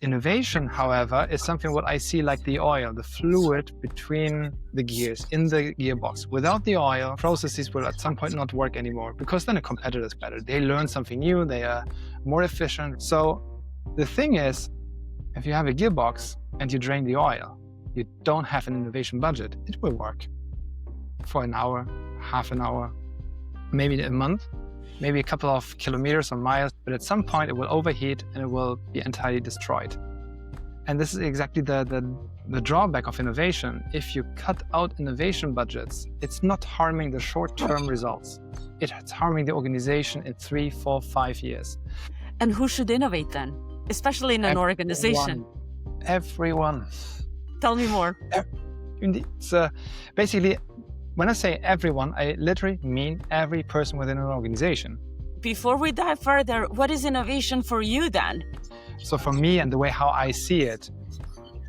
Innovation, however, is something what I see like the oil, the fluid between the gears in the gearbox. Without the oil, processes will at some point not work anymore because then a competitor is better. They learn something new, they are more efficient. So the thing is, if you have a gearbox and you drain the oil, you don't have an innovation budget, it will work for an hour, half an hour, maybe a month, maybe a couple of kilometers or miles, but at some point it will overheat and it will be entirely destroyed. And this is exactly the drawback of innovation. If you cut out innovation budgets, it's not harming the short-term results. It's harming the organization in 3, 4, 5 years. And who should innovate then, especially in an organization? Everyone. Tell me more. It's basically, when I say everyone, I literally mean every person within an organization. Before we dive further, what is innovation for you then? So for me and the way how I see it,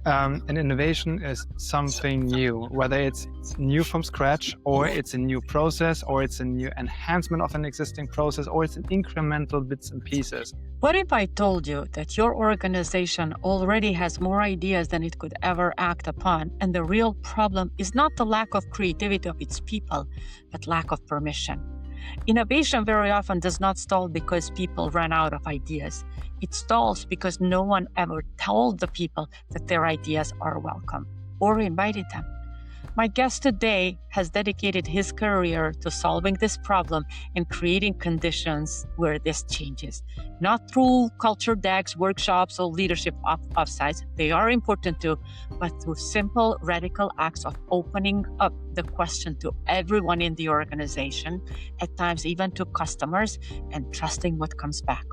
an innovation is something new, whether it's new from scratch or it's a new process or it's a new enhancement of an existing process or it's an incremental bits and pieces. What if I told you that your organization already has more ideas than it could ever act upon, and the real problem is not the lack of creativity of its people, but lack of permission? Innovation very often does not stall because people run out of ideas. It stalls because no one ever told the people that their ideas are welcome or invited them. My guest today has dedicated his career to solving this problem and creating conditions where this changes. Not through culture decks, workshops, or leadership offsites, they are important too, but through simple, radical acts of opening up the question to everyone in the organization, at times even to customers, and trusting what comes back.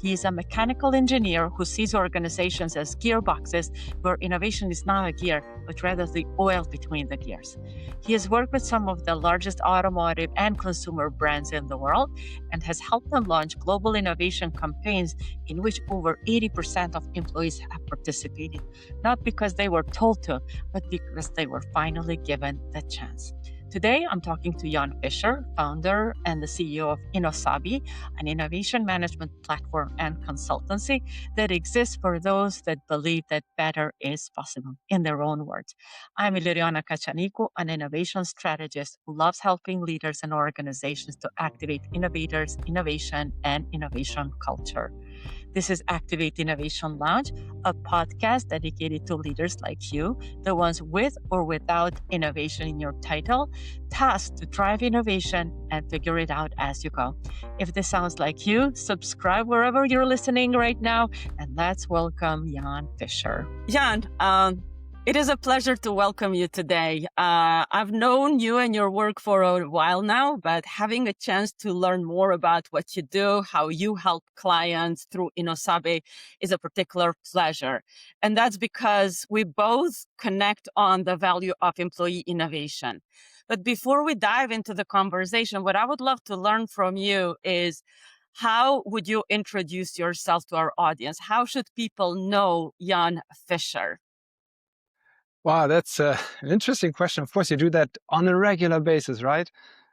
He is a mechanical engineer who sees organizations as gearboxes where innovation is not a gear, but rather the oil between the gears. He has worked with some of the largest automotive and consumer brands in the world and has helped them launch global innovation campaigns in which over 80% of employees have participated, not because they were told to, but because they were finally given the chance. Today, I'm talking to Jan Fischer, founder and the CEO of innosabi, an innovation management platform and consultancy that exists for those that believe that better is possible, in their own words. I'm Iliriana Kachaniku, an innovation strategist who loves helping leaders and organizations to activate innovators, innovation, and innovation culture. This is Activate Innovation Lounge, a podcast dedicated to leaders like you, the ones with or without innovation in your title, tasked to drive innovation and figure it out as you go. If this sounds like you, subscribe wherever you're listening right now, and let's welcome Jan Fischer. Jan, it is a pleasure to welcome you today. I've known you and your work for a while now, but having a chance to learn more about what you do, how you help clients through innosabi is a particular pleasure. And that's because we both connect on the value of employee innovation. But before we dive into the conversation, what I would love to learn from you is, how would you introduce yourself to our audience? How should people know Jan Fischer? Wow, that's an interesting question. Of course, you do that on a regular basis, right?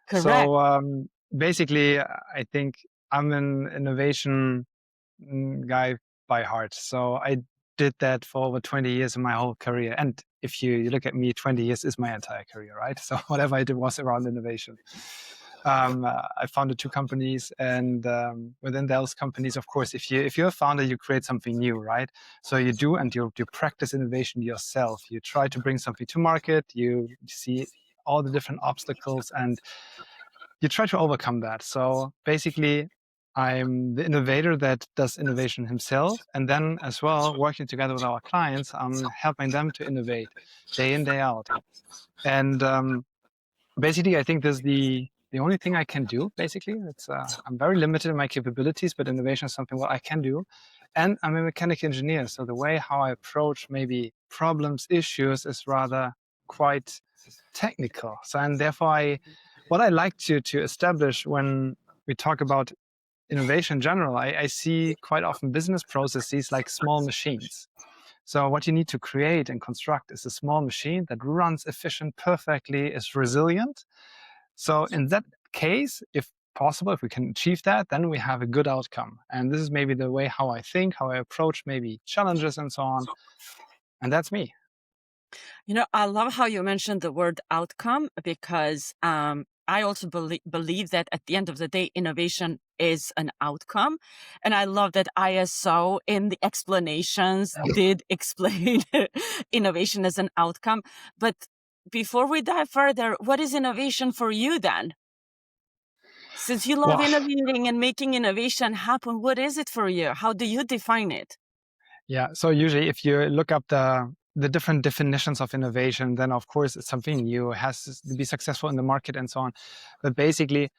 Correct. So basically, I think I'm an innovation guy by heart. So I did that for over 20 years in my whole career. And if you look at me, 20 years is my entire career, right? So whatever I did was around innovation. I founded 2 companies, and within those companies, of course, if you're a founder, you create something new, right? So you do, and you practice innovation yourself. You try to bring something to market. You see all the different obstacles, and you try to overcome that. So basically, I'm the innovator that does innovation himself, and then as well, working together with our clients, I'm helping them to innovate day in, day out. And basically, I think this is the only thing I can do, basically. I'm very limited in my capabilities, but innovation is something what I can do. And I'm a mechanical engineer, so the way how I approach maybe problems, issues is rather quite technical. So, and therefore, what I like to establish when we talk about innovation in general, I see quite often business processes like small machines. So what you need to create and construct is a small machine that runs efficient perfectly, is resilient. So in that case, if possible, if we can achieve that, then we have a good outcome. And this is maybe the way how I think, how I approach maybe challenges and so on. And that's me. I love how you mentioned the word outcome because I also believe that at the end of the day, innovation is an outcome. And I love that ISO in the explanations did explain innovation as an outcome. But before we dive further, what is innovation for you then? Since you love Well, innovating and making innovation happen, what is it for you? How do you define it? yeah. So usually if you look up the different definitions of innovation, then of course it's something new, it has to be successful in the market and so on. But basically,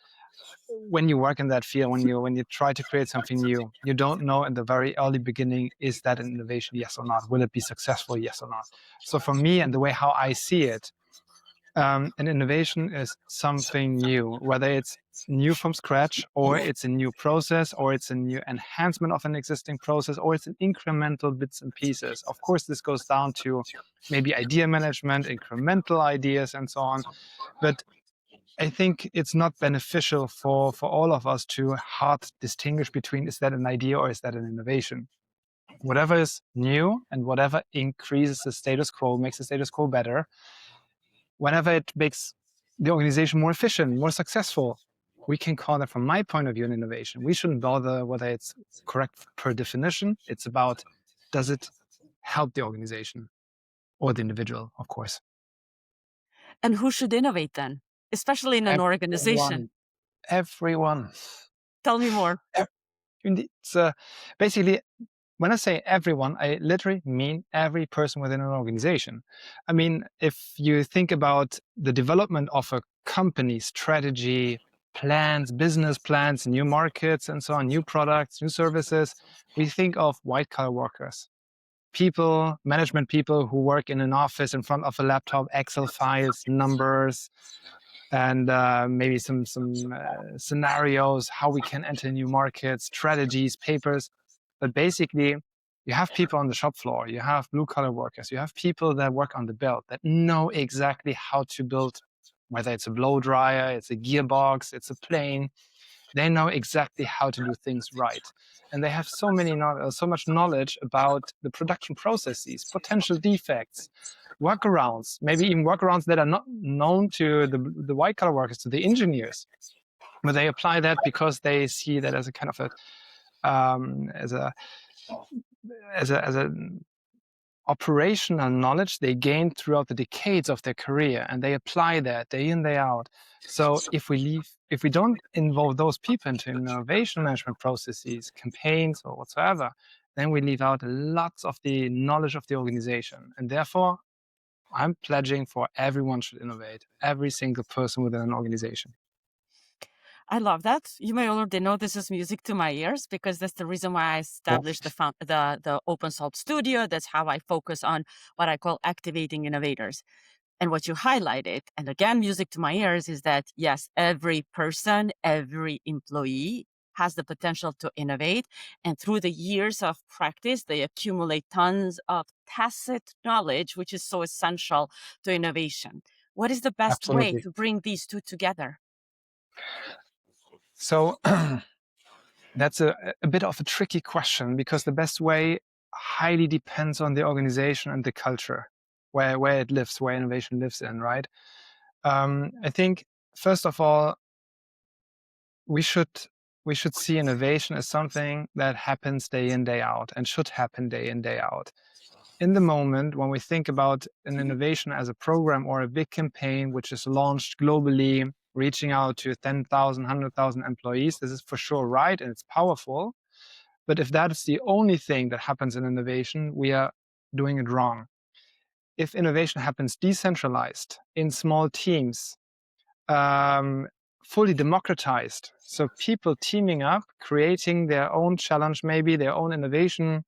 when you work in that field, when you try to create something new, you don't know in the very early beginning, is that an innovation, yes or not? Will it be successful, yes or not? So for me, and the way how I see it, an innovation is something new, whether it's new from scratch, or it's a new process, or it's a new enhancement of an existing process, or it's an incremental bits and pieces. Of course, this goes down to maybe idea management, incremental ideas, and so on. But I think it's not beneficial for all of us to hard distinguish between, is that an idea or is that an innovation? Whatever is new and whatever increases the status quo, makes the status quo better, whenever it makes the organization more efficient, more successful, we can call that, from my point of view, an innovation. We shouldn't bother whether it's correct per definition. It's about, does it help the organization or the individual, of course. And who should innovate then, especially in an organization? Everyone. Tell me more. It's basically, when I say everyone, I literally mean every person within an organization. I mean, if you think about the development of a company strategy, plans, business plans, new markets, and so on, new products, new services, we think of white-collar workers. People, management people who work in an office in front of a laptop, Excel files, numbers, and maybe some scenarios, how we can enter new markets, strategies, papers. But basically, you have people on the shop floor, you have blue-collar workers, you have people that work on the belt that know exactly how to build, whether it's a blow dryer, it's a gearbox, it's a plane. They know exactly how to do things right. And they have so much knowledge about the production processes, potential defects, workarounds, maybe even workarounds that are not known to the white-collar workers, to the engineers. But they apply that because they see that as a kind of as a operational knowledge they gained throughout the decades of their career, and they apply that day in, day out. So if we don't involve those people into innovation management processes, campaigns, or whatsoever, then we leave out lots of the knowledge of the organization. And therefore, I'm pledging for everyone should innovate, every single person within an organization. I love that. You may already know this is music to my ears because that's the reason why I established the Open Salt Studio. That's how I focus on what I call activating innovators. And what you highlighted, and again, music to my ears, is that yes, every person, every employee has the potential to innovate. And through the years of practice, they accumulate tons of tacit knowledge, which is so essential to innovation. What is the best way Absolutely. to bring these two together? So that's a bit of a tricky question, because the best way highly depends on the organization and the culture, where it lives, where innovation lives in, right? I think, first of all, we should see innovation as something that happens day in, day out, and should happen day in, day out. In the moment, when we think about an innovation as a program or a big campaign which is launched globally, reaching out to 10,000, 100,000 employees, this is for sure right, and it's powerful. But if that is the only thing that happens in innovation, we are doing it wrong. If innovation happens decentralized, in small teams, fully democratized, so people teaming up, creating their own challenge, maybe their own innovation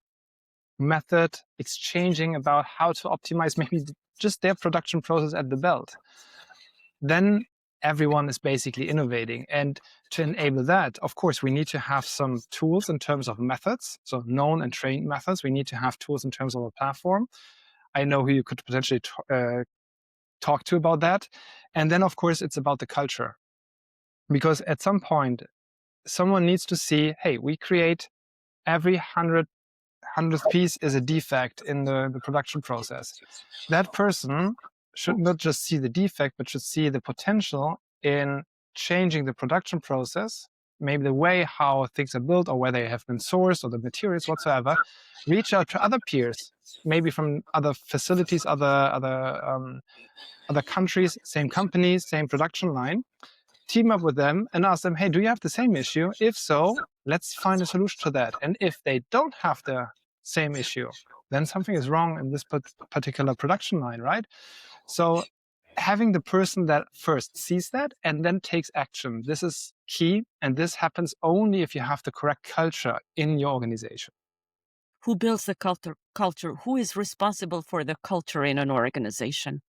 method, exchanging about how to optimize maybe just their production process at the belt, then everyone is basically innovating. And to enable that, of course, we need to have some tools in terms of methods, so known and trained methods. We need to have tools in terms of a platform. I know who you could potentially talk to about that. And then, of course, it's about the culture. Because at some point, someone needs to see, hey, we create every hundredth piece is a defect in the production process. That person should not just see the defect, but should see the potential in changing the production process, maybe the way how things are built or where they have been sourced or the materials whatsoever. Reach out to other peers, maybe from other facilities, other countries, same companies, same production line. Team up with them and ask them, hey, do you have the same issue? If so, let's find a solution to that. And if they don't have the same issue, then something is wrong in this particular production line, right? So having the person that first sees that and then takes action, this is key. And this happens only if you have the correct culture in your organization. Who builds the culture? Who is responsible for the culture in an organization?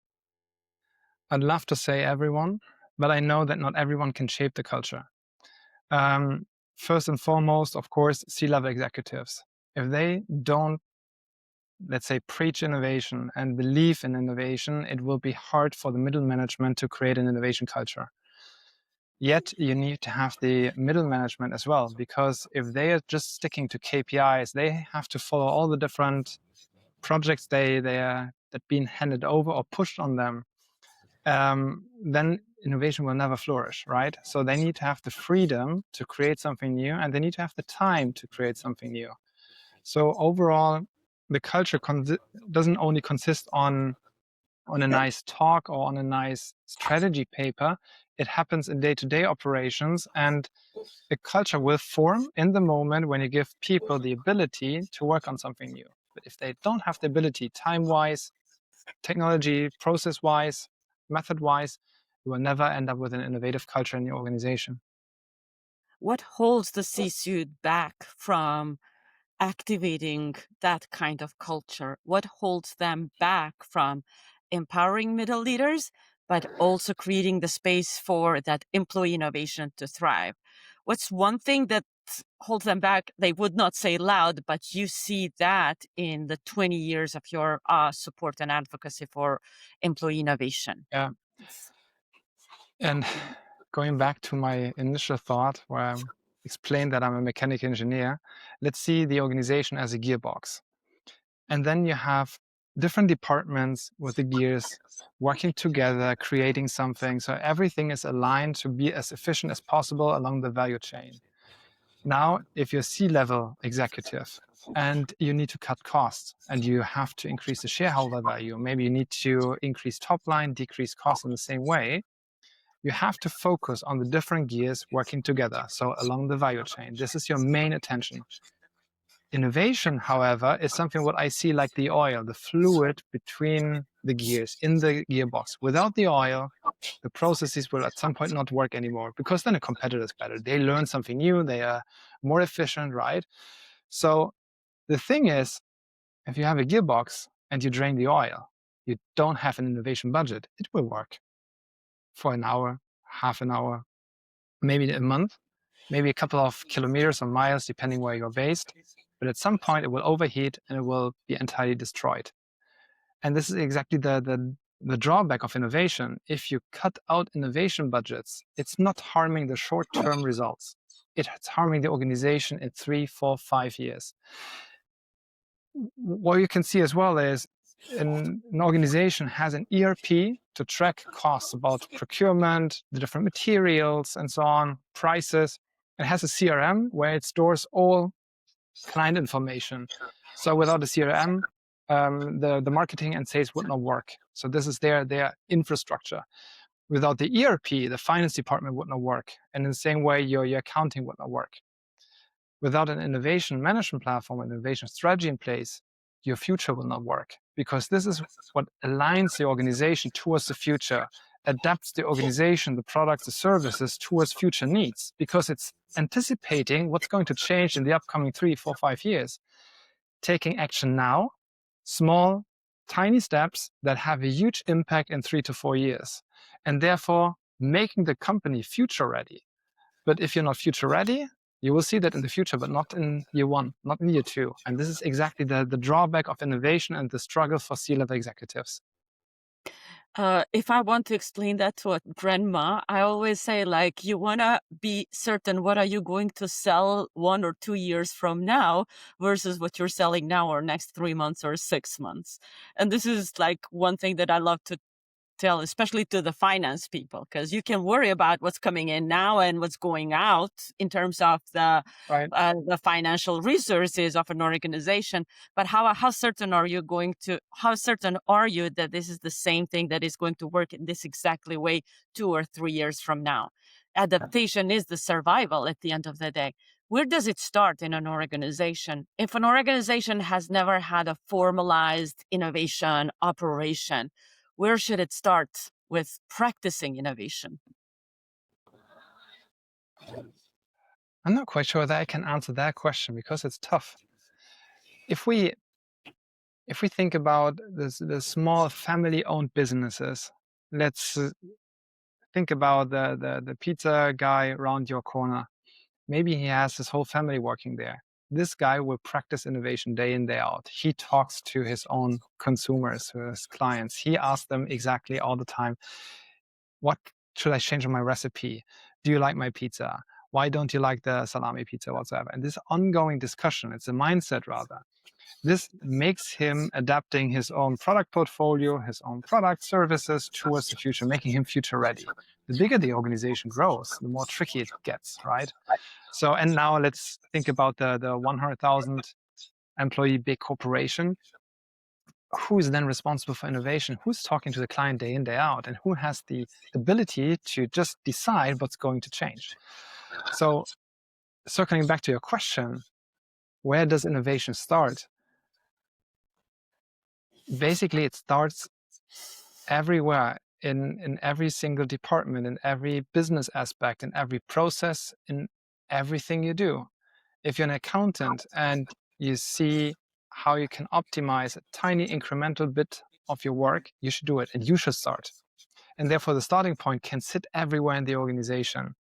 I'd love to say everyone, but I know that not everyone can shape the culture. First and foremost, of course, C-level executives. If they don't, let's say, preach innovation and believe in innovation, it will be hard for the middle management to create an innovation culture. Yet you need to have the middle management as well, because if they are just sticking to KPIs, they have to follow all the different projects that being handed over or pushed on them. Then innovation will never flourish, right? So they need to have the freedom to create something new, and they need to have the time to create something new. So overall, the culture doesn't only consist on a nice talk or on a nice strategy paper. It happens in day-to-day operations, and a culture will form in the moment when you give people the ability to work on something new. But if they don't have the ability, time-wise, technology, process-wise, method-wise, you will never end up with an innovative culture in your organization. What holds the C-suite back from activating that kind of culture? What holds them back from empowering middle leaders, but also creating the space for that employee innovation to thrive? What's one thing that holds them back? They would not say loud, but you see that in the 20 years of your support and advocacy for employee innovation. Yeah. And going back to my initial thought where I explained that I'm a mechanical engineer, let's see the organization as a gearbox. And then you have different departments with the gears working together, creating something. So everything is aligned to be as efficient as possible along the value chain. Now, if you're C-level executive and you need to cut costs and you have to increase the shareholder value, maybe you need to increase top line, decrease costs in the same way, you have to focus on the different gears working together, so along the value chain. This is your main attention. Innovation, however, is something what I see like the oil, the fluid between the gears in the gearbox. Without the oil, the processes will at some point not work anymore, because then a competitor is better. They learn something new, they are more efficient, right? So the thing is, if you have a gearbox and you drain the oil, you don't have an innovation budget. It will work for an hour, half an hour, maybe a month, maybe a couple of kilometers or miles, depending where you're based. But at some point, it will overheat and it will be entirely destroyed. And this is exactly the drawback of innovation. If you cut out innovation budgets, it's not harming the short-term results. It's harming the organization in 3, 4, 5 years. What you can see as well is an organization has an ERP to track costs about procurement, the different materials, and so on, prices. It has a CRM where it stores all client information. So without a CRM, the marketing and sales would not work. So this is their infrastructure. Without the ERP, the finance department would not work. And in the same way, your accounting would not work. Without an innovation management platform, an innovation strategy in place, your future will not work, because this is what aligns the organization towards the future, adapts the organization, the products, the services towards future needs, because it's anticipating what's going to change in the upcoming 3, 4, 5 years. Taking action now, small, tiny steps that have a huge impact in 3 to 4 years, and therefore making the company future ready. But if you're not future ready, you will see that in the future, but not in year 1, not in year 2. And this is exactly the drawback of innovation and the struggle for C-level executives. If I want to explain that to a grandma, I always say, like, you want to be certain what are you going to sell 1 or 2 years from now versus what you're selling now or next 3 months or 6 months. And this is like one thing that I love to tell, especially to the finance people, because you can worry about what's coming in now and what's going out in terms of Right. the financial resources of an organization. But how certain are you that this is the same thing that is going to work in this exactly way 2 or 3 years from now? Adaptation is the survival at the end of the day. Where does it start in an organization? If an organization has never had a formalized innovation operation, where should it start with practicing innovation? I'm not quite sure that I can answer that question because it's tough. If we think about the small family-owned businesses, let's think about the pizza guy around your corner. Maybe he has his whole family working there. This guy will practice innovation day in, day out. He talks to his own consumers, to his clients. He asks them exactly all the time, what should I change on my recipe? Do you like my pizza? Why don't you like the salami pizza whatsoever? And this ongoing discussion, it's a mindset rather. This makes him adapting his own product portfolio, his own product services towards the future, making him future ready. The bigger the organization grows, the more tricky it gets, right? So, and now let's think about the 100,000 employee big corporation. Who is then responsible for innovation? Who's talking to the client day in, day out? And who has the ability to just decide what's going to change? So, circling back to your question, where does innovation start? Basically, it starts everywhere, in every single department, in every business aspect, in every process, in everything you do. If you're an accountant and you see how you can optimize a tiny incremental bit of your work, you should do it and you should start. And therefore, the starting point can sit everywhere in the organization.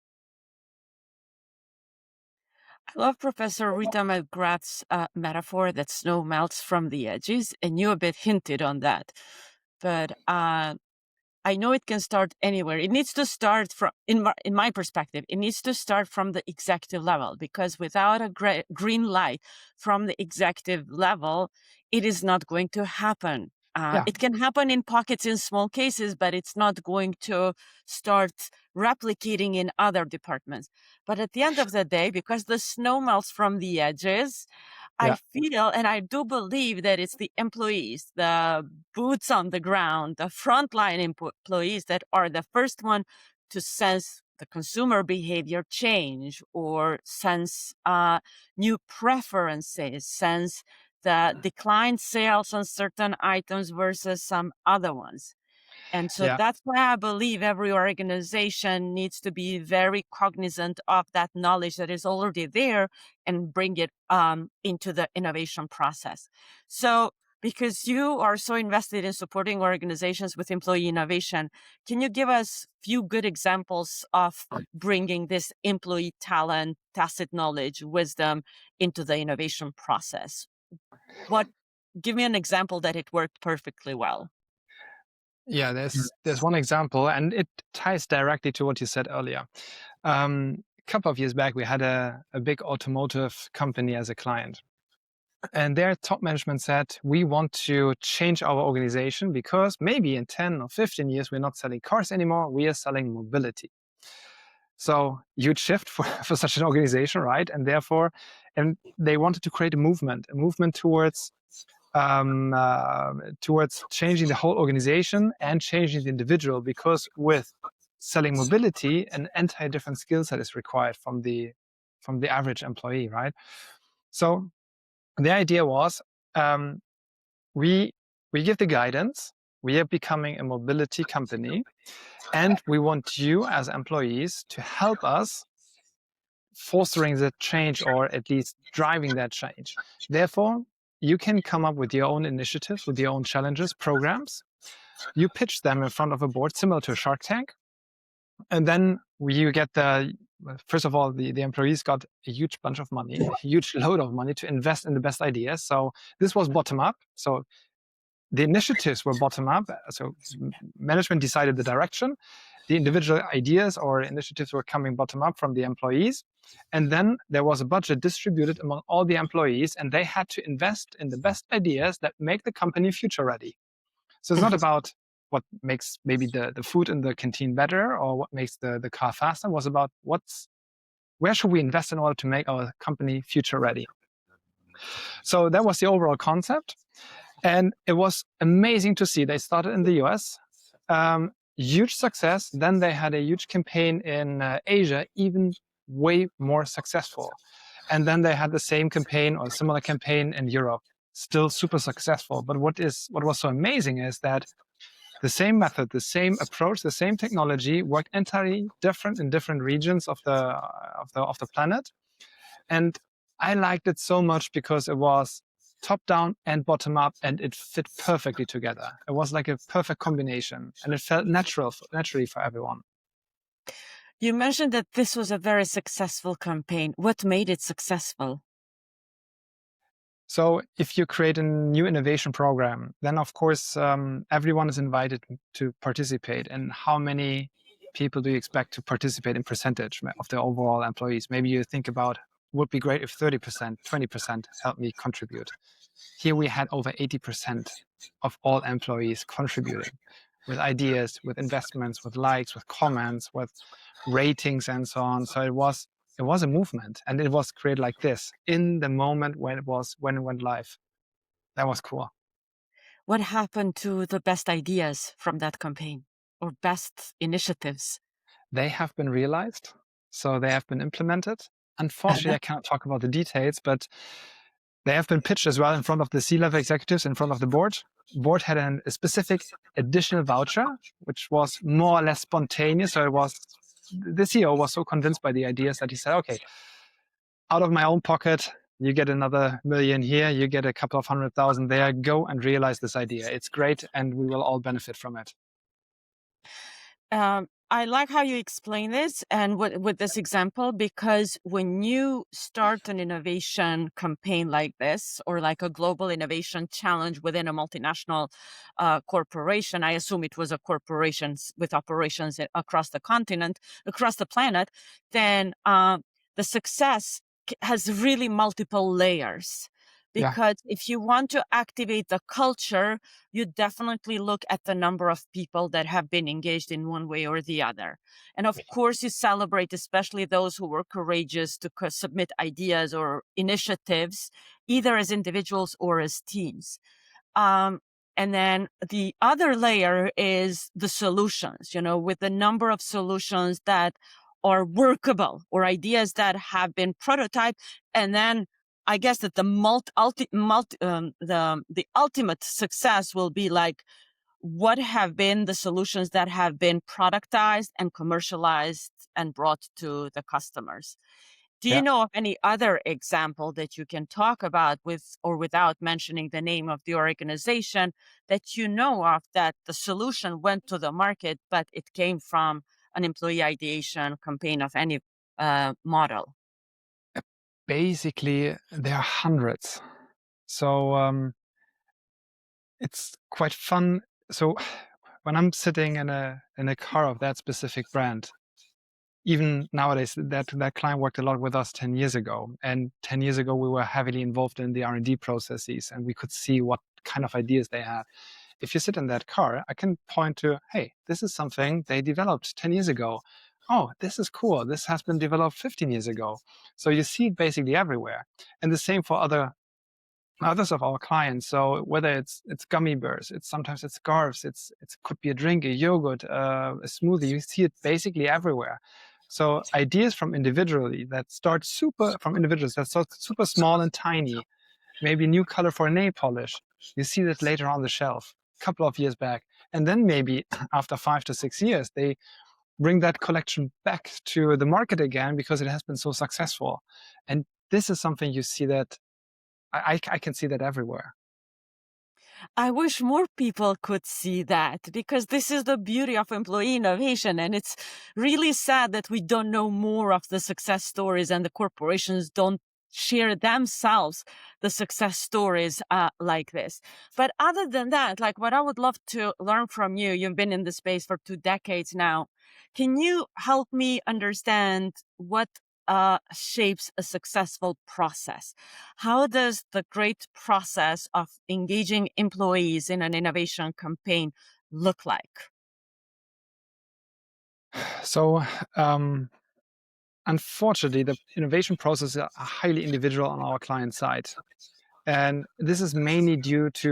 I love Professor Rita McGrath's metaphor that snow melts from the edges, and you a bit hinted on that. But I know it can start anywhere. It needs to start from, in my perspective, it needs to start from the executive level, because without a green light from the executive level, it is not going to happen. Yeah. It can happen in pockets in small cases, but it's not going to start replicating in other departments. But at the end of the day, because the snow melts from the edges, I feel and I do believe that it's the employees, the boots on the ground, the frontline employees that are the first one to sense the consumer behavior change or sense new preferences, sense the declined sales on certain items versus some other ones. And so Yeah. that's why I believe every organization needs to be very cognizant of that knowledge that is already there and bring it into the innovation process. So, because you are so invested in supporting organizations with employee innovation, can you give us a few good examples of bringing this employee talent, tacit knowledge, wisdom into the innovation process? Give me an example that it worked perfectly well. Yeah, there's one example, and it ties directly to what you said earlier. A couple of years back, we had a big automotive company as a client. And their top management said, we want to change our organization because maybe in 10 or 15 years, we're not selling cars anymore, we are selling mobility. So huge shift for such an organization, right? And therefore, and they wanted to create a movement towards changing the whole organization and changing the individual, because with selling mobility, an entire different skill set is required from the average employee, right? So the idea was, we give the guidance, we are becoming a mobility company, and we want you as employees to help us fostering that change, or at least driving that change. Therefore, you can come up with your own initiatives, with your own challenges, programs. You pitch them in front of a board, similar to a Shark Tank. And then you get first of all, the employees got a huge bunch of money, a huge load of money to invest in the best ideas. So this was bottom up. So the initiatives were bottom up. So management decided the direction. The individual ideas or initiatives were coming bottom up from the employees. And then there was a budget distributed among all the employees, and they had to invest in the best ideas that make the company future ready. So it's not about what makes maybe the food in the canteen better or what makes the car faster. It was about where should we invest in order to make our company future ready. So that was the overall concept. And it was amazing to see. They started in the US, huge success. Then they had a huge campaign in Asia, even way more successful. And then they had the same campaign or similar campaign in Europe, still super successful. But what was so amazing is that the same method, the same approach, the same technology worked entirely different in different regions of the planet. And I liked it so much because it was top down and bottom up, and it fit perfectly together. It was like a perfect combination, and it felt naturally for everyone. You mentioned that this was a very successful campaign. What made it successful? So if you create a new innovation program, then of course everyone is invited to participate. And how many people do you expect to participate in percentage of the overall employees? Maybe you think about, would be great if 30%, 20% help me contribute. Here we had over 80% of all employees contributing with ideas, with investments, with likes, with comments, with ratings and so on. So it was a movement, and it was created like this in the moment when it went live. That was cool. What happened to the best ideas from that campaign or best initiatives? They have been realized, so they have been implemented. Unfortunately, I cannot talk about the details, but they have been pitched as well in front of the C-level executives, in front of the board. Board had a specific additional voucher, which was more or less spontaneous. So the CEO was so convinced by the ideas that he said, okay, out of my own pocket, you get another million here, you get a couple of 100,000 there, go and realize this idea. It's great, and we will all benefit from it. I like how you explain this and with this example, because when you start an innovation campaign like this, or like a global innovation challenge within a multinational corporation, I assume it was a corporation with operations across the continent, across the planet, then the success has really multiple layers. Because if you want to activate the culture, you definitely look at the number of people that have been engaged in one way or the other. And of course, you celebrate especially those who were courageous to submit ideas or initiatives, either as individuals or as teams. And then the other layer is the solutions, with the number of solutions that are workable or ideas that have been prototyped. And then I guess that the ultimate success will be like, what have been the solutions that have been productized and commercialized and brought to the customers? Do you know of any other example that you can talk about with or without mentioning the name of the organization that you know of, that the solution went to the market, but it came from an employee ideation campaign of any model? Basically, there are hundreds. So it's quite fun. So when I'm sitting in a car of that specific brand, even nowadays, that client worked a lot with us 10 years ago. And 10 years ago, we were heavily involved in the R&D processes, and we could see what kind of ideas they had. If you sit in that car, I can point to, hey, this is something they developed 10 years ago. Oh, this is cool. This has been developed 15 years ago. So you see it basically everywhere. And the same for others of our clients. So whether it's gummy bears, sometimes it's scarves, it could be a drink, a yogurt, a smoothie. You see it basically everywhere. So ideas from individuals that start super small and tiny, maybe new color for a nail polish. You see that later on the shelf, a couple of years back. And then maybe after 5 to 6 years, they bring that collection back to the market again because it has been so successful. And this is something you see that I can see that everywhere. I wish more people could see that, because this is the beauty of employee innovation. And it's really sad that we don't know more of the success stories and the corporations don't share themselves the success stories like this. But other than that, like what I would love to learn from you, you've been in the space for 2 decades now. Can you help me understand what shapes a successful process? How does the great process of engaging employees in an innovation campaign look like? So, unfortunately, the innovation processes are highly individual on our client side. And this is mainly due to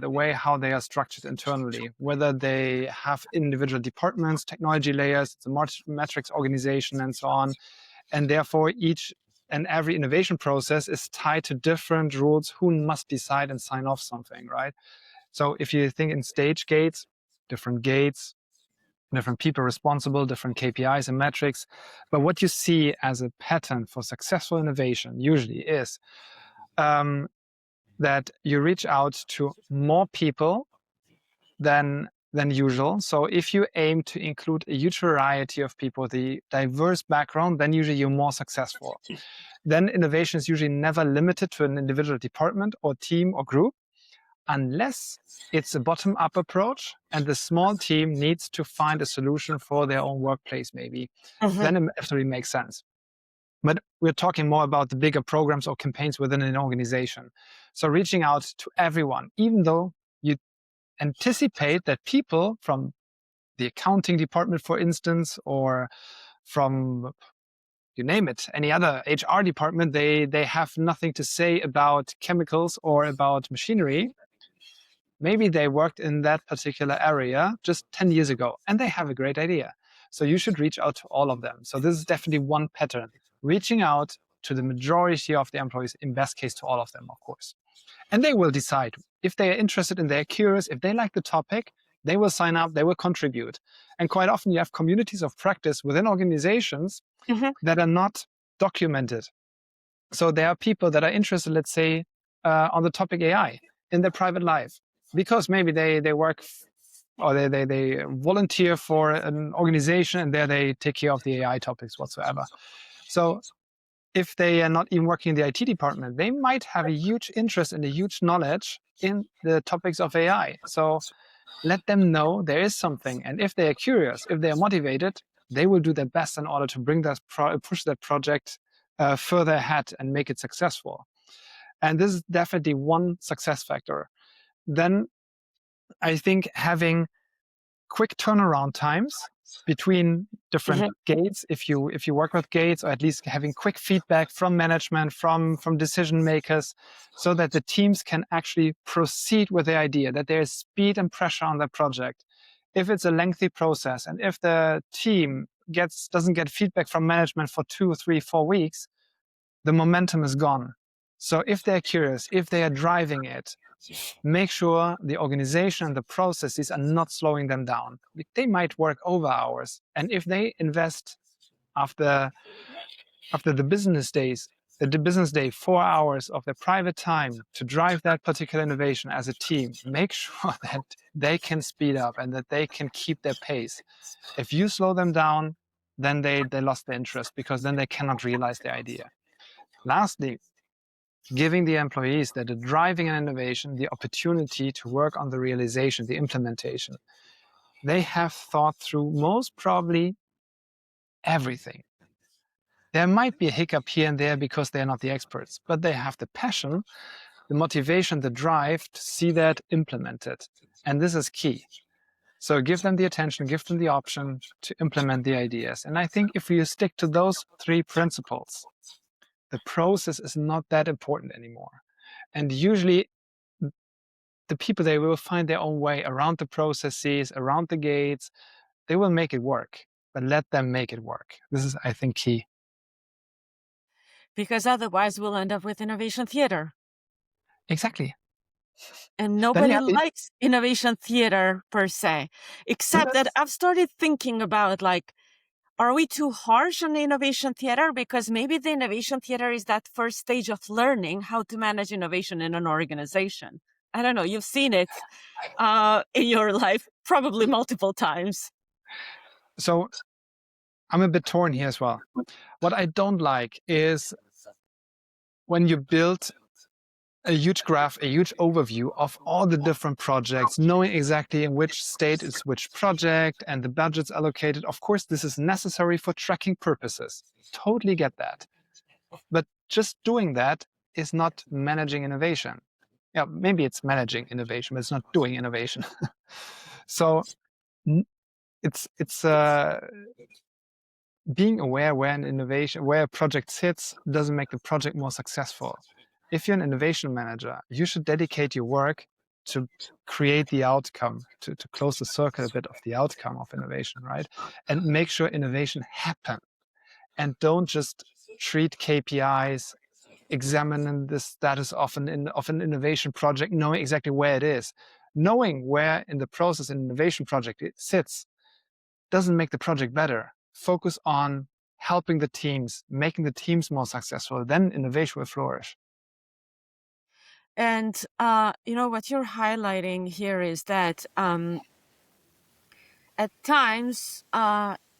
the way how they are structured internally, whether they have individual departments, technology layers, it's a matrix organization, and so on. And therefore, each and every innovation process is tied to different rules who must decide and sign off something, right? So if you think in stage gates, different people responsible, different KPIs and metrics. But what you see as a pattern for successful innovation usually is that you reach out to more people than usual. So if you aim to include a huge variety of people, the diverse background, then usually you're more successful. Then innovation is usually never limited to an individual department or team or group, unless it's a bottom-up approach and the small team needs to find a solution for their own workplace, maybe. Then it absolutely makes sense. But we're talking more about the bigger programs or campaigns within an organization. So reaching out to everyone, even though you anticipate that people from the accounting department, for instance, or from, you name it, any other HR department, they have nothing to say about chemicals or about machinery. Maybe they worked in that particular area just 10 years ago and they have a great idea. So you should reach out to all of them. So this is definitely one pattern, reaching out to the majority of the employees, in best case to all of them, of course. And they will decide if they are interested and they're curious, if they like the topic, they will sign up, they will contribute. And quite often you have communities of practice within organizations that are not documented. So there are people that are interested, let's say, on the topic AI in their private life, because maybe they work or they volunteer for an organization and there they take care of the AI topics whatsoever. So if they are not even working in the IT department, they might have a huge interest and a huge knowledge in the topics of AI. So let them know there is something. And if they are curious, if they are motivated, they will do their best in order to bring that push that project further ahead and make it successful. And this is definitely one success factor. Then I think having quick turnaround times between different gates, if you work with gates, or at least having quick feedback from management, from decision makers, so that the teams can actually proceed with the idea, that there is speed and pressure on the project. If it's a lengthy process and if the team doesn't get feedback from management for 2, 3, 4 weeks, the momentum is gone. So if they're curious, if they are driving it, make sure the organization and the processes are not slowing them down. They might work over hours. And if they invest after the business day, 4 hours of their private time to drive that particular innovation as a team, make sure that they can speed up and that they can keep their pace. If you slow them down, then they lost their interest, because then they cannot realize the idea. Lastly, giving the employees that are driving an innovation the opportunity to work on the realization, the implementation. They have thought through most probably everything. There might be a hiccup here and there because they're not the experts, but they have the passion, the motivation, the drive to see that implemented. And this is key. So give them the attention, give them the option to implement the ideas. And I think if you stick to those 3 principles, the process is not that important anymore. And usually the people, they will find their own way around the processes, around the gates. They will make it work, but let them make it work. This is, I think, key. Because otherwise we'll end up with innovation theater. Exactly. And nobody likes innovation theater per se, except that I've started thinking about, like, are we too harsh on the innovation theater? Because maybe the innovation theater is that first stage of learning how to manage innovation in an organization. I don't know. You've seen it in your life probably multiple times. So I'm a bit torn here as well. What I don't like is when you build a huge graph, a huge overview of all the different projects, knowing exactly in which state is which project and the budgets allocated. Of course, this is necessary for tracking purposes. Totally get that. But just doing that is not managing innovation. Yeah, maybe it's managing innovation, but it's not doing innovation. So it's being aware where an innovation, where a project sits, doesn't make the project more successful. If you're an innovation manager, you should dedicate your work to create the outcome, to close the circle a bit of the outcome of innovation, right? And make sure innovation happen. And don't just treat KPIs, examine the status of an innovation project, knowing exactly where it is. Knowing where in the process an innovation project it sits doesn't make the project better. Focus on helping the teams, making the teams more successful, then innovation will flourish. And what you're highlighting here is that at times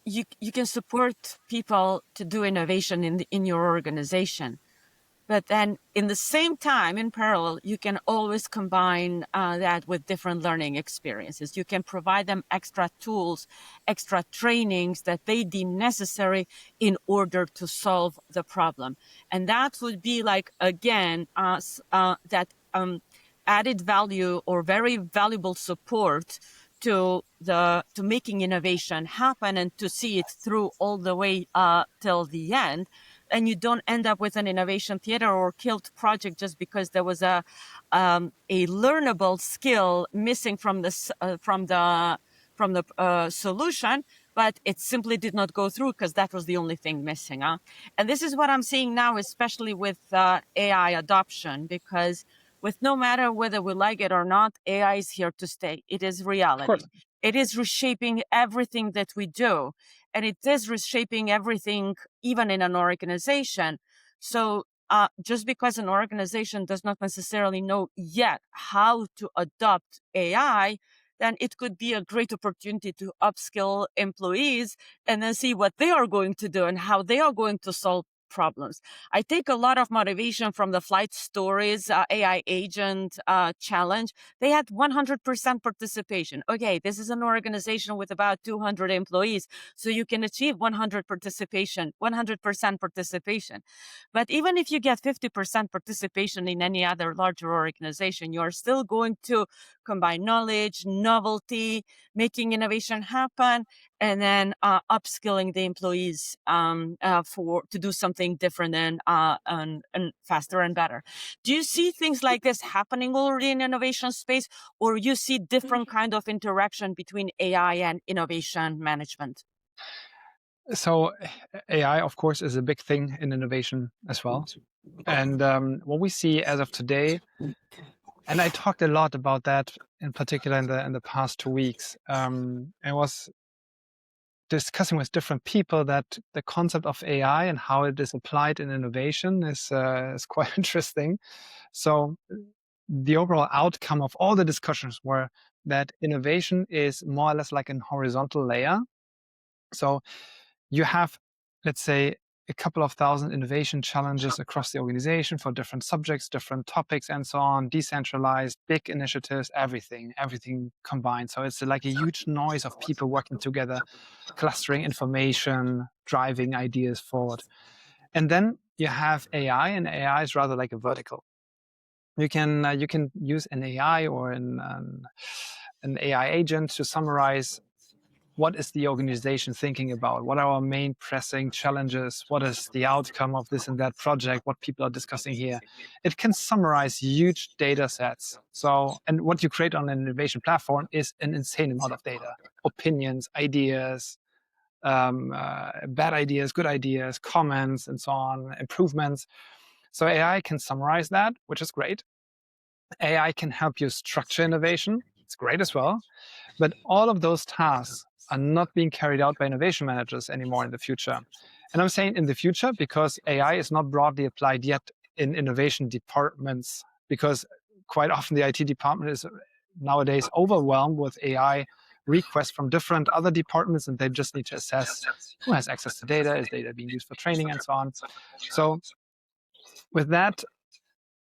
you can support people to do innovation in your organization. But then in the same time, in parallel, you can always combine that with different learning experiences. You can provide them extra tools, extra trainings that they deem necessary in order to solve the problem. And that would be like, again, that added value or very valuable support to making innovation happen and to see it through all the way till the end. And you don't end up with an innovation theater or killed project just because there was a learnable skill missing from the solution, but it simply did not go through because that was the only thing missing. And this is what I'm seeing now, especially with AI adoption, because with no matter whether we like it or not, AI is here to stay. It is reality. It is reshaping everything that we do. And it is reshaping everything, even in an organization. So just because an organization does not necessarily know yet how to adopt AI, then it could be a great opportunity to upskill employees and then see what they are going to do and how they are going to solve problems. I take a lot of motivation from the Flight Stories AI agent challenge. They had 100% participation. Okay, this is an organization with about 200 employees, so you can achieve 100% participation. But even if you get 50% participation in any other larger organization, you are still going to combine knowledge, novelty, making innovation happen, and then upskilling the employees to do something different and faster and better. Do you see things like this happening already in innovation space, or you see different kind of interaction between AI and innovation management? So AI, of course, is a big thing in innovation as well. And what we see as of today, and I talked a lot about that in particular in the past 2 weeks. I was discussing with different people that the concept of AI and how it is applied in innovation is quite interesting. So the overall outcome of all the discussions were that innovation is more or less like a horizontal layer. So you have, let's say, a couple of thousand innovation challenges across the organization for different subjects, different topics, and so on, decentralized, big initiatives, everything combined. So it's like a huge noise of people working together, clustering information, driving ideas forward. And then you have AI, and AI is rather like a vertical. You can use an AI or an AI agent to summarize what is the organization thinking about, what are our main pressing challenges, what is the outcome of this and that project, what people are discussing here. It can summarize huge data sets. So, and what you create on an innovation platform is an insane amount of data, opinions, ideas, bad ideas, good ideas, comments, and so on, improvements. So AI can summarize that, which is great. AI can help you structure innovation. It's great as well. But all of those tasks are not being carried out by innovation managers anymore in the future. And I'm saying in the future because AI is not broadly applied yet in innovation departments, because quite often the IT department is nowadays overwhelmed with AI requests from different other departments, and they just need to assess who has access to data, is data being used for training, and so on. So with that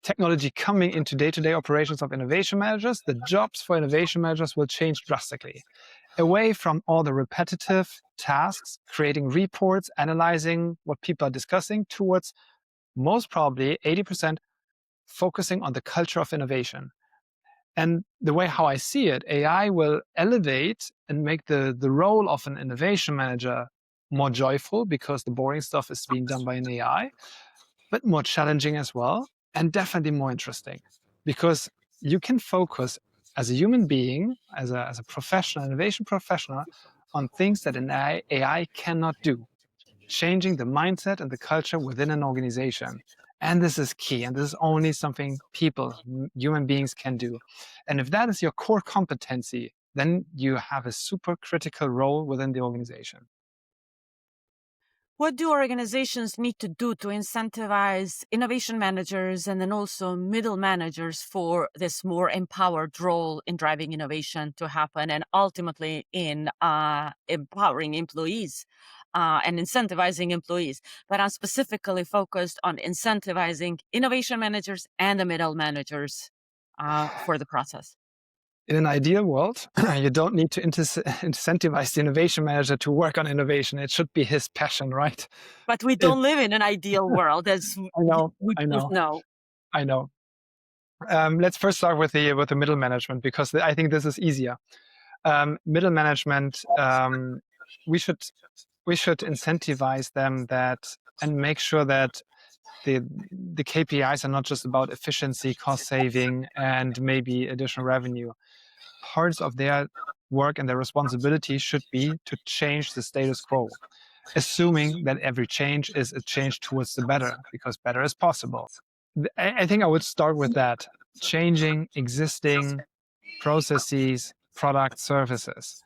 technology coming into day-to-day operations of innovation managers, the jobs for innovation managers will change drastically. Away from all the repetitive tasks, creating reports, analyzing what people are discussing, towards most probably 80% focusing on the culture of innovation. And the way how I see it, AI will elevate and make the role of an innovation manager more joyful because the boring stuff is being done by an AI, but more challenging as well, and definitely more interesting because you can focus as a human being, as a professional, innovation professional, on things that an AI cannot do, changing the mindset and the culture within an organization. And this is key, and this is only something people, human beings, can do. And if that is your core competency, then you have a super critical role within the organization. What do organizations need to do to incentivize innovation managers and then also middle managers for this more empowered role in driving innovation to happen and ultimately in empowering employees and incentivizing employees? But I'm specifically focused on incentivizing innovation managers and the middle managers for the process. In an ideal world, you don't need to incentivize the innovation manager to work on innovation. It should be his passion, right? But we don't live in an ideal world, as I know, we I both know, know. I know. Let's first start with the middle management because I think this is easier. Middle management, we should incentivize them and make sure that the KPIs are not just about efficiency, cost saving, and maybe additional revenue. Parts of their work and their responsibility should be to change the status quo, assuming that every change is a change towards the better, because better is possible. I think I would start with that, changing existing processes, product, services.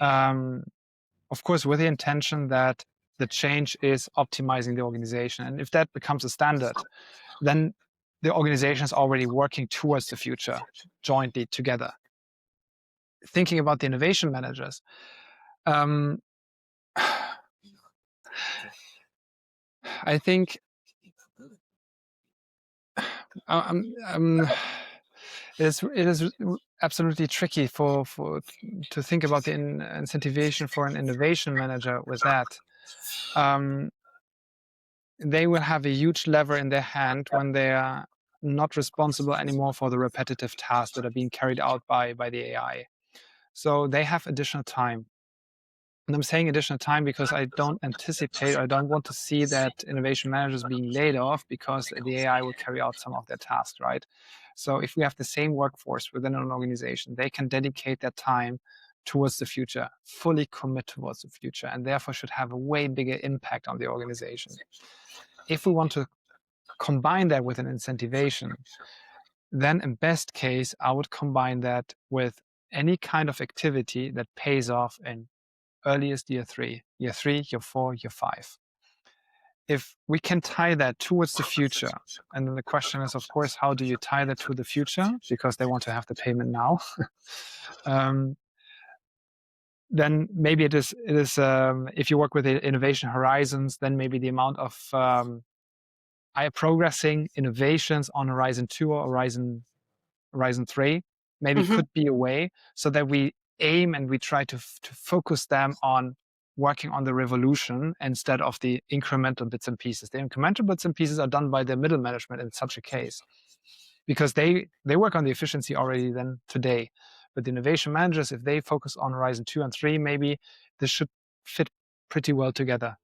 Of course, with the intention that the change is optimizing the organization. And if that becomes a standard, then the organization is already working towards the future jointly together. Thinking about the innovation managers, I think it is absolutely tricky to think about the incentivization for an innovation manager with that. They will have a huge lever in their hand when they are not responsible anymore for the repetitive tasks that are being carried out by the AI. So they have additional time. And I'm saying additional time because I don't anticipate, or I don't want to see that innovation managers being laid off because the AI will carry out some of their tasks, right? So if we have the same workforce within an organization, they can dedicate their time towards the future, fully commit towards the future, and therefore should have a way bigger impact on the organization. If we want to combine that with an incentivization, then in best case, I would combine that with any kind of activity that pays off in earliest year 3, year 4, year 5. If we can tie that towards the future, and then the question is, of course, how do you tie that to the future? Because they want to have the payment now. Then maybe it is if you work with the innovation horizons, then maybe the amount of higher progressing innovations on Horizon 2 or Horizon 3 maybe could be a way so that we aim and we try to focus them on working on the revolution instead of the incremental bits and pieces. The incremental bits and pieces are done by the middle management in such a case because they work on the efficiency already then today. But the innovation managers, if they focus on Horizon 2 and 3, maybe this should fit pretty well together.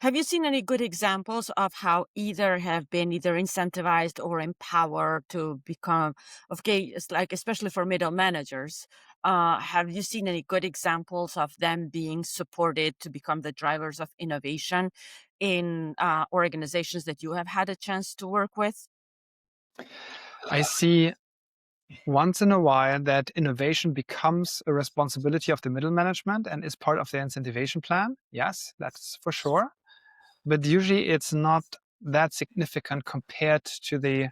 Have you seen any good examples of how either have been either incentivized or empowered to become, okay, it's like especially for middle managers, have you seen any good examples of them being supported to become the drivers of innovation in organizations that you have had a chance to work with? I see once in a while that innovation becomes a responsibility of the middle management and is part of their incentivization plan. Yes, that's for sure. But usually it's not that significant compared to the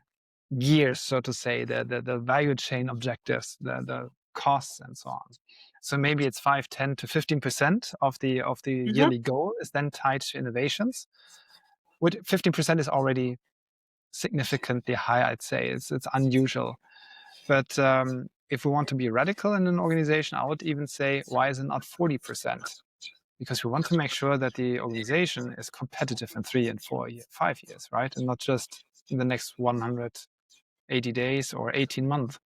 gears, so to say, the value chain objectives, the costs and so on. So maybe it's 5, 10 to 15% of the yearly goal is then tied to innovations. With 15% is already significantly high, I'd say. It's unusual. But if we want to be radical in an organization, I would even say, why is it not 40%? Because we want to make sure that the organization is competitive in 3 and 5 years, right? And not just in the next 180 days or 18 months.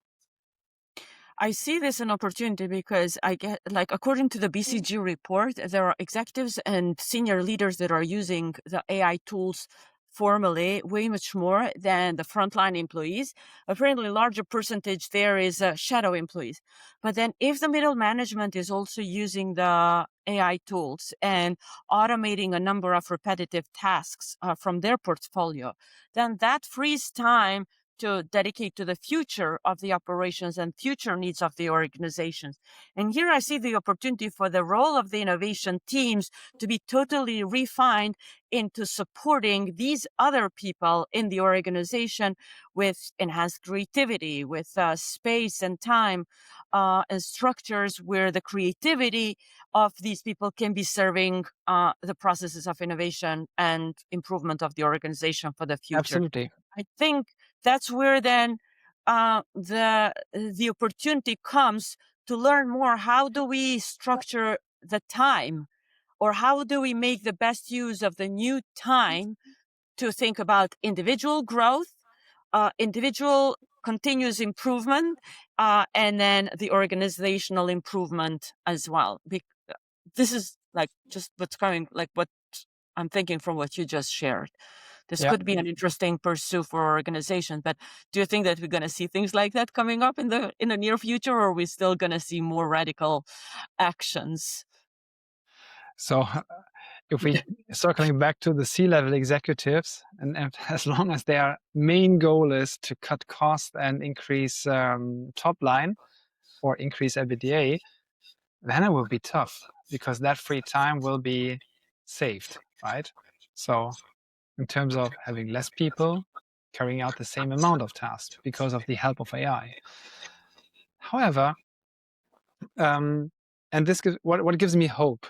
I see this an opportunity because I get, like, according to the BCG report, there are executives and senior leaders that are using the AI tools formally way much more than the frontline employees. Apparently, a larger percentage there is shadow employees. But then if the middle management is also using the AI tools and automating a number of repetitive tasks from their portfolio, then that frees time to dedicate to the future of the operations and future needs of the organizations. And here I see the opportunity for the role of the innovation teams to be totally refined into supporting these other people in the organization with enhanced creativity, with space and time and structures where the creativity of these people can be serving the processes of innovation and improvement of the organization for the future. Absolutely. I think that's where then the opportunity comes to learn more. How do we structure the time, or how do we make the best use of the new time to think about individual growth, individual continuous improvement, and then the organizational improvement as well? This is like just what's coming, like what I'm thinking from what you just shared. This could be an interesting pursuit for organizations, but do you think that we're going to see things like that coming up in the near future, or are we still going to see more radical actions? So if we circling back to the C-level executives, and as long as their main goal is to cut costs and increase top line or increase EBITDA, then it will be tough because that free time will be saved, right? So in terms of having less people carrying out the same amount of tasks because of the help of AI. However, and this what gives me hope.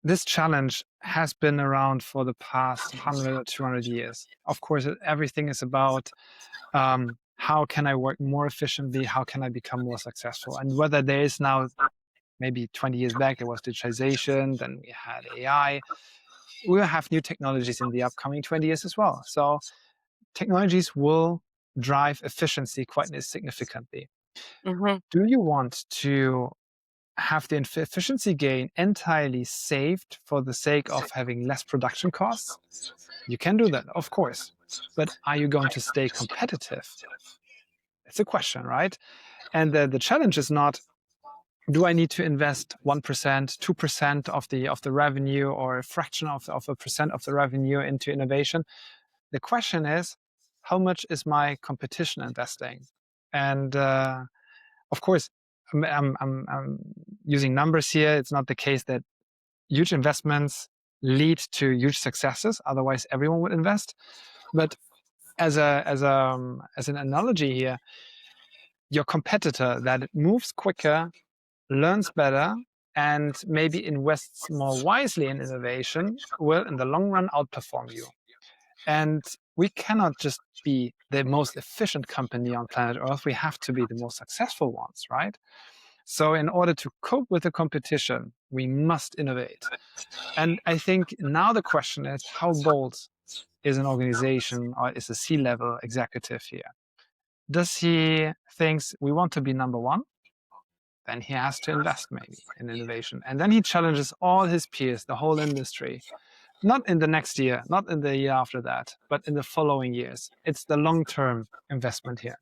This challenge has been around for the past 100 or 200 years. Of course, everything is about how can I work more efficiently? How can I become more successful? And whether there is now, maybe 20 years back, there was digitization, then we had AI. We will have new technologies in the upcoming 20 years as well. So technologies will drive efficiency quite significantly. Mm-hmm. Do you want to have the efficiency gain entirely saved for the sake of having less production costs? You can do that, of course. But are you going to stay competitive? It's a question, right? And the challenge is not, do I need to invest 1%, 2% of the revenue, or a fraction of a percent of the revenue into innovation? The question is, how much is my competition investing? And of course, I'm using numbers here. It's not the case that huge investments lead to huge successes. Otherwise, everyone would invest. But as an analogy here, your competitor that moves quicker, learns better, and maybe invests more wisely in innovation will, in the long run, outperform you. And we cannot just be the most efficient company on planet Earth. We have to be the most successful ones, right? So in order to cope with the competition, we must innovate. And I think now the question is, how bold is an organization or is a C-level executive here? Does he thinks we want to be number one? Then he has to invest maybe in innovation. And then he challenges all his peers, the whole industry. Not in the next year, not in the year after that, but in the following years. It's the long-term investment here.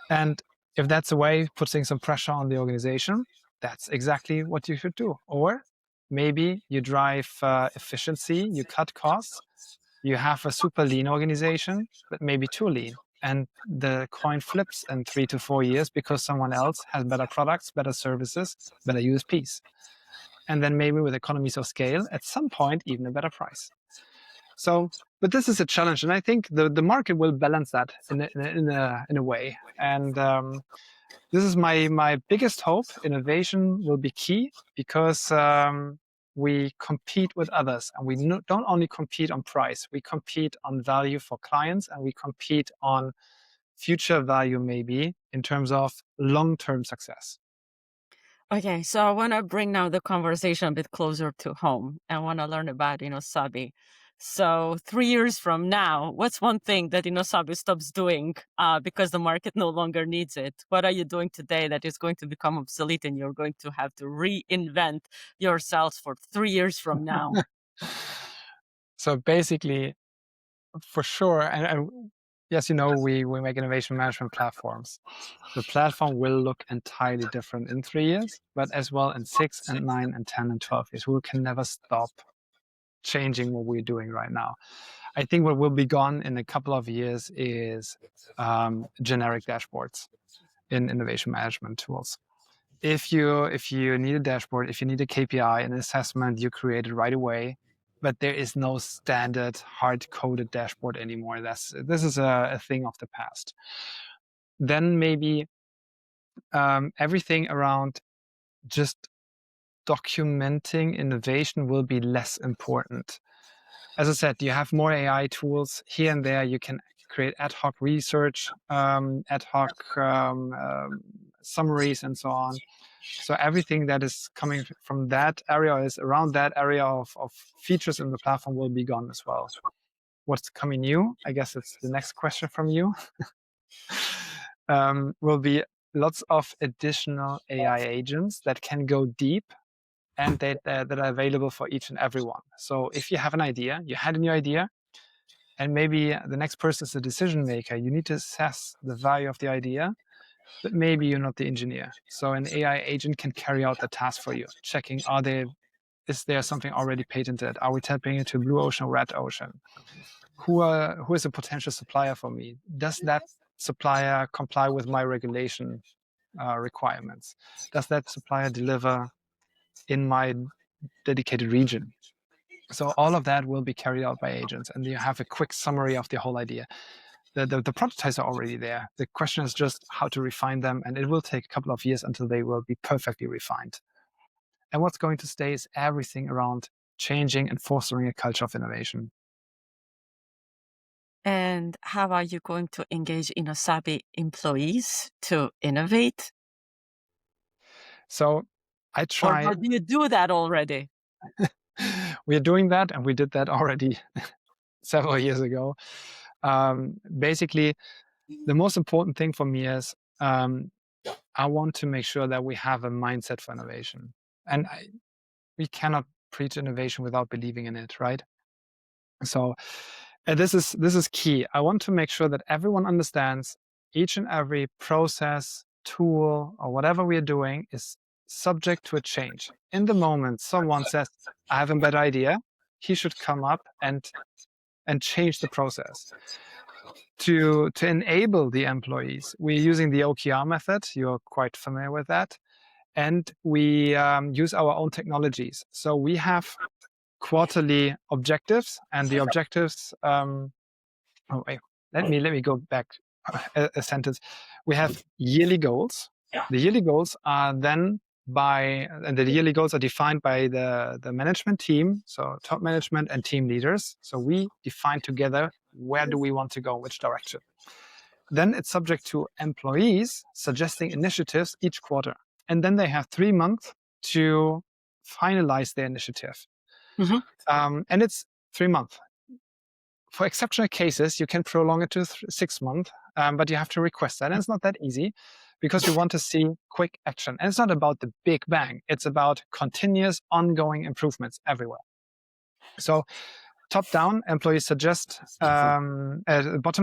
And if that's a way putting some pressure on the organization, that's exactly what you should do. Or maybe you drive efficiency, you cut costs, you have a super lean organization, but maybe too lean. And the coin flips in 3 to 4 years because someone else has better products, better services, better USPs. And then maybe with economies of scale, at some point, even a better price. So, but this is a challenge, and I think the market will balance that in a way. And this is my biggest hope. Innovation will be key because we compete with others, and we don't only compete on price, we compete on value for clients, and we compete on future value, maybe in terms of long-term success. Okay, so I want to bring now the conversation a bit closer to home. I want to learn about innosabi. So 3 years from now, what's one thing that innosabi stops doing because the market no longer needs it? What are you doing today that is going to become obsolete and you're going to have to reinvent yourselves for 3 years from now? So basically, for sure, and yes, we make innovation management platforms. The platform will look entirely different in 3 years, but as well in 6 and 9 and 10 and 12 years. We can never stop changing what we're doing right now. I think what will be gone in a couple of years is generic dashboards in innovation management tools. If you need a dashboard, if you need a KPI, an assessment, you create it right away. But there is no standard hard-coded dashboard anymore. This is a thing of the past. Then maybe everything around just documenting innovation will be less important. As I said, you have more AI tools here and there. You can create ad hoc research, ad hoc summaries, and so on. So everything that is coming from that area, is around that area of features in the platform, will be gone as well. What's coming new? I guess it's the next question from you. Will be lots of additional AI agents that can go deep and that are available for each and every one. So if you have an idea, you had a new idea, and maybe the next person is the decision maker, you need to assess the value of the idea, but maybe you're not the engineer. So an AI agent can carry out the task for you, checking, is there something already patented? Are we tapping into blue ocean or red ocean? Who is a potential supplier for me? Does that supplier comply with my regulation requirements? Does that supplier deliver in my dedicated region? So all of that will be carried out by agents, and you have a quick summary of the whole idea. The prototypes are already there. The question is just how to refine them, and it will take a couple of years until they will be perfectly refined. And what's going to stay is everything around changing and fostering a culture of innovation. And how are you going to engage innosabi employees to innovate? So I try. Or do you do that already? We are doing that, and we did that already several years ago. Basically, the most important thing for me is I want to make sure that we have a mindset for innovation. And we cannot preach innovation without believing in it, right? So this is key. I want to make sure that everyone understands each and every process, tool, or whatever we are doing is subject to a change. In the moment someone says, I have a better idea, he should come up and change the process. To enable the employees, we're using the OKR method. You're quite familiar with that. And we use our own technologies. So we have quarterly objectives, and the objectives. Let me go back a sentence. We have yearly goals. The yearly goals are then the yearly goals are defined by the management team, so top management and team leaders. So we define together where do we want to go, which direction. Then it's subject to employees suggesting initiatives each quarter. And then they have 3 months to finalize their initiative. Mm-hmm. And it's 3 months. For exceptional cases, you can prolong it to 6 months, but you have to request that. And it's not that easy because you want to see quick action. And it's not about the big bang. It's about continuous, ongoing improvements everywhere. So top down, employees suggest, bottom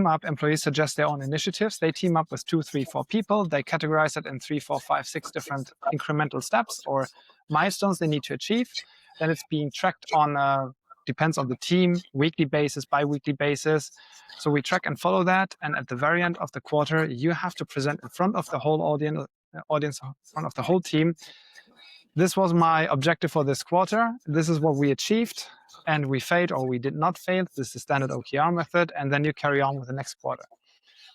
up, employees suggest their own initiatives. They team up with 2, 3, 4 people. They categorize it in 3, 4, 5, 6 different incremental steps or milestones they need to achieve. Then it's being tracked on, depends on the team, weekly basis, bi-weekly basis. So we track and follow that. And at the very end of the quarter, you have to present in front of the whole audience, in front of the whole team. This was my objective for this quarter. This is what we achieved. And we failed or we did not fail. This is the standard OKR method. And then you carry on with the next quarter.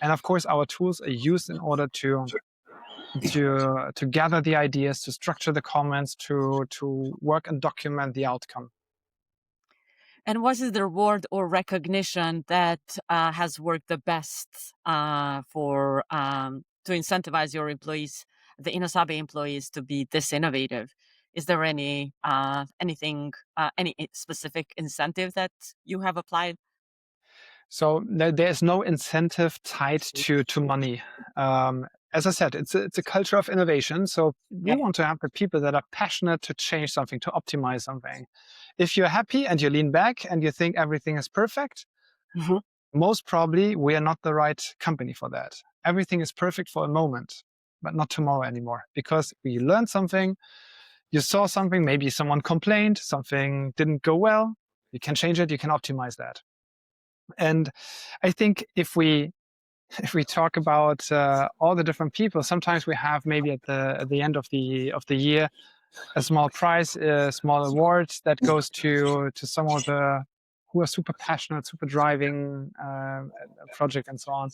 And of course, our tools are used in order to to gather the ideas, to structure the comments, to work and document the outcome. And what is the reward or recognition that has worked the best for to incentivize your employees, the innosabi employees, to be this innovative? Is there any anything, any specific incentive that you have applied? So there's no incentive tied to money. As I said, it's a culture of innovation. So we want to have the people that are passionate to change something, to optimize something. If you're happy and you lean back and you think everything is perfect, most probably we are not the right company for that. Everything is perfect for a moment, but not tomorrow anymore, because we learned something, you saw something, maybe someone complained, something didn't go well, you can change it, you can optimize that. And I think if we talk about all the different people, sometimes we have maybe at the end of the year a small prize, a small award that goes to some of the who are super passionate, super driving a project and so on.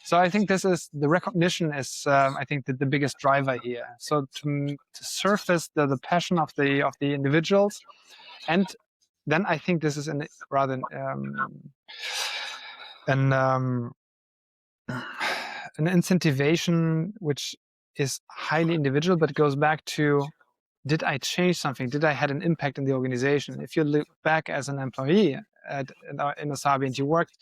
So I think this is the recognition is I think the biggest driver here. So to surface the passion of the individuals, and then I think this is rather an incentivization which is highly individual, but goes back to, did I change something? Did I had an impact in the organization? If you look back as an employee at innosabi and you worked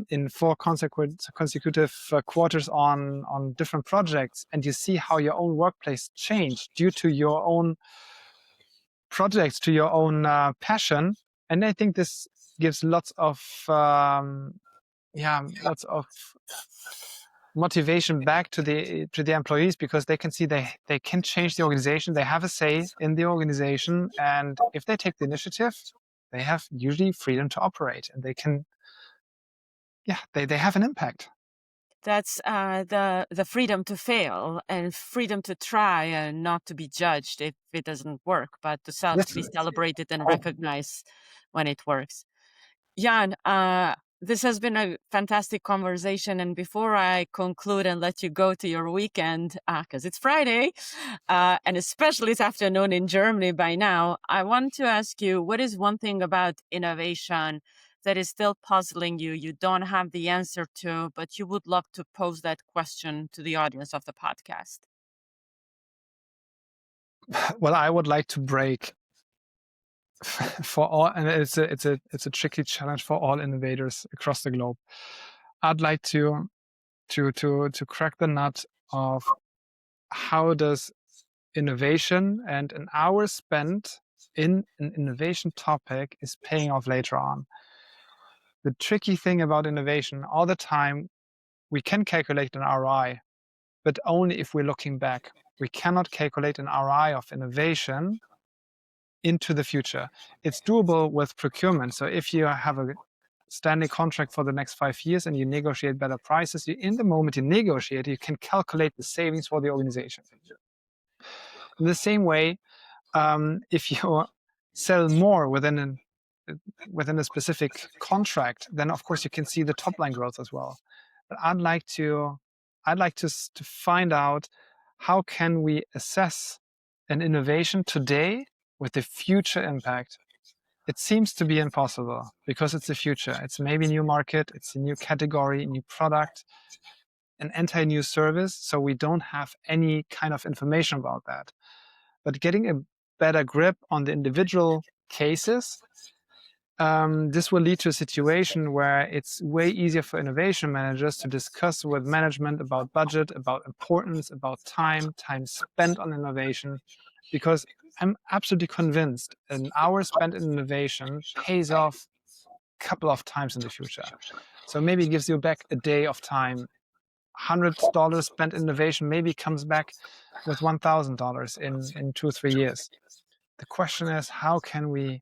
in 4 consecutive quarters on different projects, and you see how your own workplace changed due to your own projects, to your own passion, and I think this gives lots of lots of motivation back to the employees, because they can see they can change the organization, they have a say in the organization, and if they take the initiative, they have usually freedom to operate, and they can, they have an impact. That's the freedom to fail and freedom to try and not to be judged if it doesn't work, but to be celebrated and recognized when it works. Jan, this has been a fantastic conversation. And before I conclude and let you go to your weekend, because it's Friday, and especially this afternoon in Germany by now, I want to ask you, what is one thing about innovation that is still puzzling you, you don't have the answer to, but you would love to pose that question to the audience of the podcast? Well, I would like to break for all, and it's a tricky challenge for all innovators across the globe. I'd like to crack the nut of how does innovation and an hour spent in an innovation topic is paying off later on. The tricky thing about innovation, all the time, we can calculate an ROI, but only if we're looking back. We cannot calculate an ROI of innovation into the future. It's doable with procurement. So if you have a standing contract for the next 5 years and you negotiate better prices, in the moment you negotiate, you can calculate the savings for the organization. In the same way, if you sell more within a specific contract, then of course you can see the top line growth as well. But I'd like to find out, how can we assess an innovation today with the future impact? It seems to be impossible because it's the future. It's maybe a new market, it's a new category, a new product, an entire new service. So we don't have any kind of information about that. But getting a better grip on the individual cases, this will lead to a situation where it's way easier for innovation managers to discuss with management about budget, about importance, about time spent on innovation, because I'm absolutely convinced an hour spent in innovation pays off a couple of times in the future. So maybe it gives you back a day of time. $100 spent in innovation maybe comes back with $1,000 in 2 or 3 years. The question is, how can we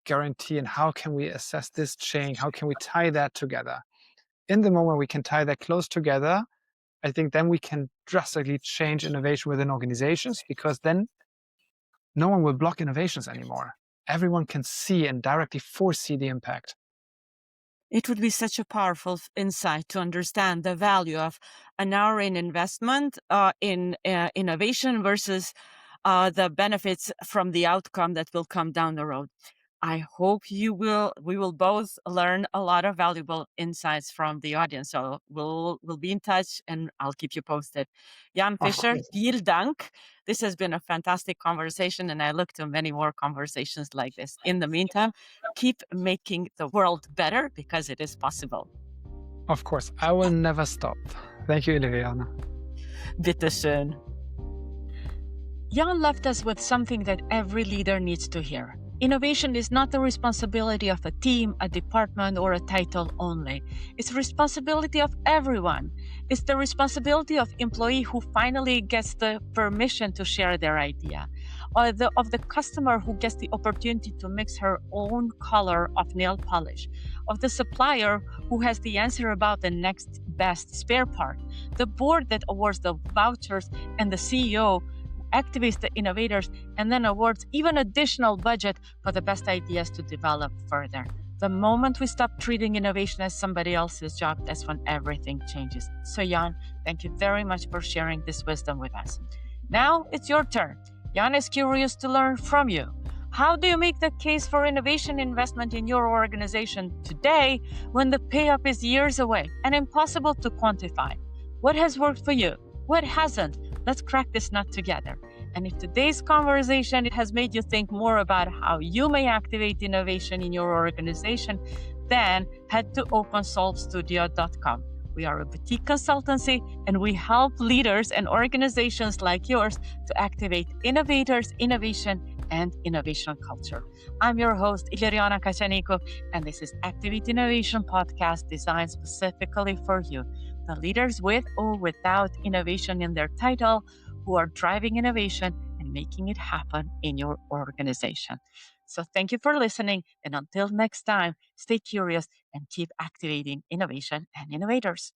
guarantee and how can we assess this chain? How can we tie that together? In the moment we can tie that close together, I think then we can drastically change innovation within organizations, because then no one will block innovations anymore. Everyone can see and directly foresee the impact. It would be such a powerful insight to understand the value of an hour in investment in innovation versus the benefits from the outcome that will come down the road. I hope we will both learn a lot of valuable insights from the audience. So we'll be in touch and I'll keep you posted. Jan Of Fischer, course. vielen Dank. This has been a fantastic conversation and I look to many more conversations like this. In the meantime, keep making the world better because it is possible. Of course. I will never stop. Thank you, Liliana. Bitte schön. Jan left us with something that every leader needs to hear. Innovation is not the responsibility of a team, a department, or a title only. It's the responsibility of everyone. It's the responsibility of employee who finally gets the permission to share their idea, or of the customer who gets the opportunity to mix her own color of nail polish, of the supplier who has the answer about the next best spare part, the board that awards the vouchers, and the CEO activates the innovators and then awards even additional budget for the best ideas to develop further. The moment we stop treating innovation as somebody else's job, that's when everything changes. So Jan, thank you very much for sharing this wisdom with us. Now it's your turn. Jan is curious to learn from you. How do you make the case for innovation investment in your organization today when the payoff is years away and impossible to quantify? What has worked for you? What hasn't? Let's crack this nut together. And if today's conversation has made you think more about how you may activate innovation in your organization, then head to opensolvestudio.com. We are a boutique consultancy and we help leaders and organizations like yours to activate innovators, innovation, and innovation culture. I'm your host, Ileriana Kachanikov, and this is Activate Innovation podcast designed specifically for you, the leaders with or without innovation in their title who are driving innovation and making it happen in your organization. So thank you for listening, and until next time, stay curious and keep activating innovation and innovators.